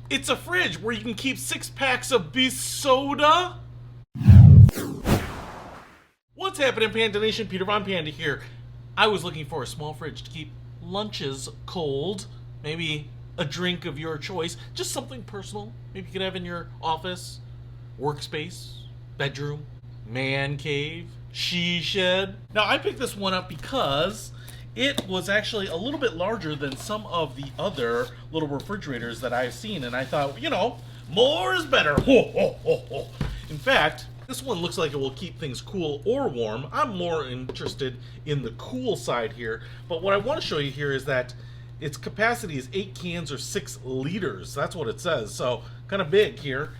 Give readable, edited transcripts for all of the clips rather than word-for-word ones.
It's a fridge where you can keep 6 packs of beast soda. What's happening, Panda Nation? Peter Von Panda here. I was looking for a small fridge to keep lunches cold. Maybe a drink of your choice. Just something personal. Maybe you could have in your office, workspace, bedroom, man cave, she shed. Now, I picked this one up because it was actually a little bit larger than some of the other little refrigerators that I've seen, and I thought, you know, more is better. Ho, ho, ho, ho. In fact, this one looks like it will keep things cool or warm. I'm more interested in the cool side here, but what I want to show you here is that its capacity is 8 cans or 6 liters. That's what it says, so kind of big here.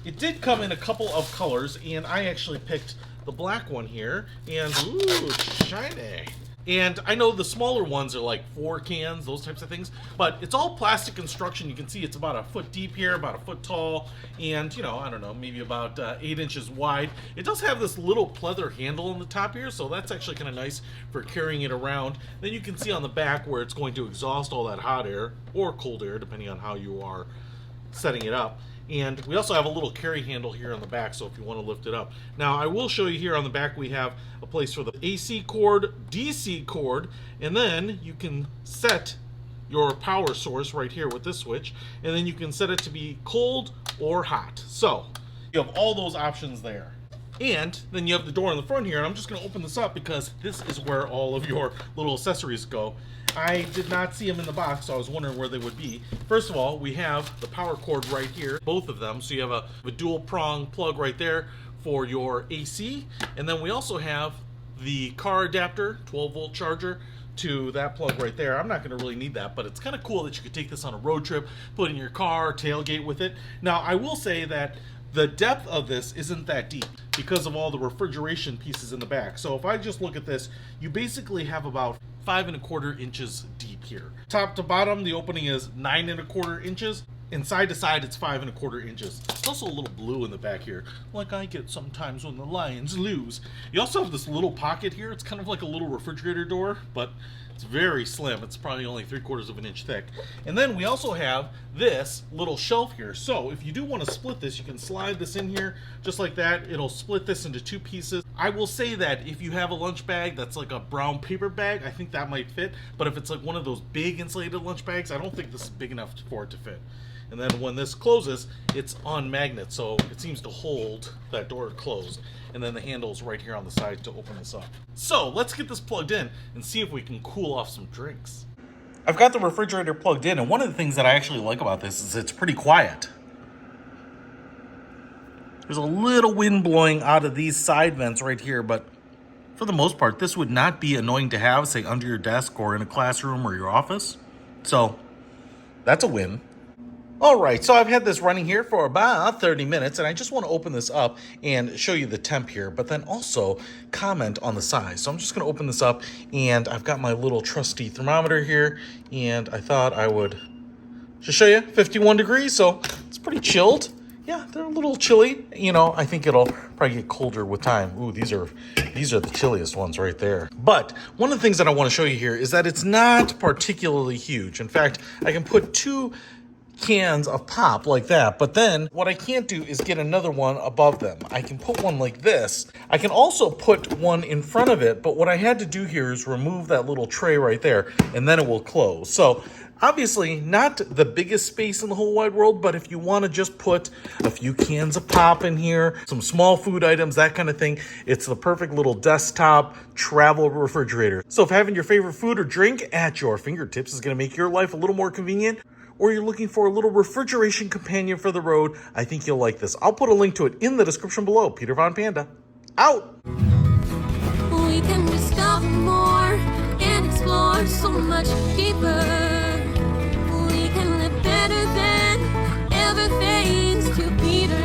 It did come in a couple of colors, and I actually picked the black one here, and ooh, shiny. And I know the smaller ones are like 4 cans, those types of things, but it's all plastic construction. You can see it's about a foot deep here, about a foot tall, and, you know, I don't know, maybe about 8 inches wide. It does have this little pleather handle on the top here, so that's actually kind of nice for carrying it around. Then you can see on the back where it's going to exhaust all that hot air, or cold air, depending on how you are setting it up. And we also have a little carry handle here on the back, so if you want to lift it up. Now, I will show you here on the back we have a place for the AC cord, DC cord, and then you can set your power source right here with this switch, and then you can set it to be cold or hot. So, you have all those options there. And then you have the door in the front here, and I'm just going to open this up because this is where all of your little accessories go. I did not see them in the box, so I was wondering where they would be. First of all, we have the power cord right here, both of them. So you have a dual prong plug right there for your AC. And then we also have the car adapter, 12-volt charger, to that plug right there. I'm not going to really need that, but it's kind of cool that you could take this on a road trip, put in your car, tailgate with it. Now, I will say that the depth of this isn't that deep because of all the refrigeration pieces in the back. So if I just look at this, you basically have about 5 1/4 inches deep here. Top to bottom, the opening is 9 1/4 inches. And side to side, it's 5 1/4 inches. There's also a little blue in the back here, like I get sometimes when the Lions lose. You also have this little pocket here. It's kind of like a little refrigerator door, but it's very slim. It's probably only 3/4 of an inch thick. And then we also have this little shelf here. So if you do want to split this, you can slide this in here just like that. It'll split this into 2 pieces. I will say that if you have a lunch bag that's like a brown paper bag, I think that might fit. But if it's like one of those big insulated lunch bags, I don't think this is big enough for it to fit. And then when this closes, it's on magnet, so it seems to hold that door closed. And then the handle's right here on the side to open this up. So let's get this plugged in and see if we can cool off some drinks. I've got the refrigerator plugged in, and one of the things that I actually like about this is it's pretty quiet. There's a little wind blowing out of these side vents right here, but for the most part, this would not be annoying to have, say, under your desk or in a classroom or your office. So that's a win. All right, so I've had this running here for about 30 minutes, and I just want to open this up and show you the temp here, but then also comment on the size. So I'm just going to open this up, and I've got my little trusty thermometer here, and I thought I would just show you 51 degrees, so it's pretty chilled. Yeah, they're a little chilly. You know, I think it'll probably get colder with time. Ooh, these are the chilliest ones right there. But one of the things that I want to show you here is that it's not particularly huge. In fact, I can put 2 cans of pop like that, but then what I can't do is get another one above them. I can put one like this. I can also put one in front of it, but what I had to do here is remove that little tray right there, and then it will close. So obviously not the biggest space in the whole wide world, but if you want to just put a few cans of pop in here, some small food items, that kind of thing, it's the perfect little desktop travel refrigerator. So if having your favorite food or drink at your fingertips is going to make your life a little more convenient, or you're looking for a little refrigeration companion for the road, I think you'll like this. I'll put a link to it in the description below. Peter Von Panda, out! We can discover more and explore so much deeper. We can live better than ever thanks to Peter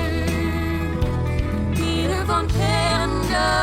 Von Panda.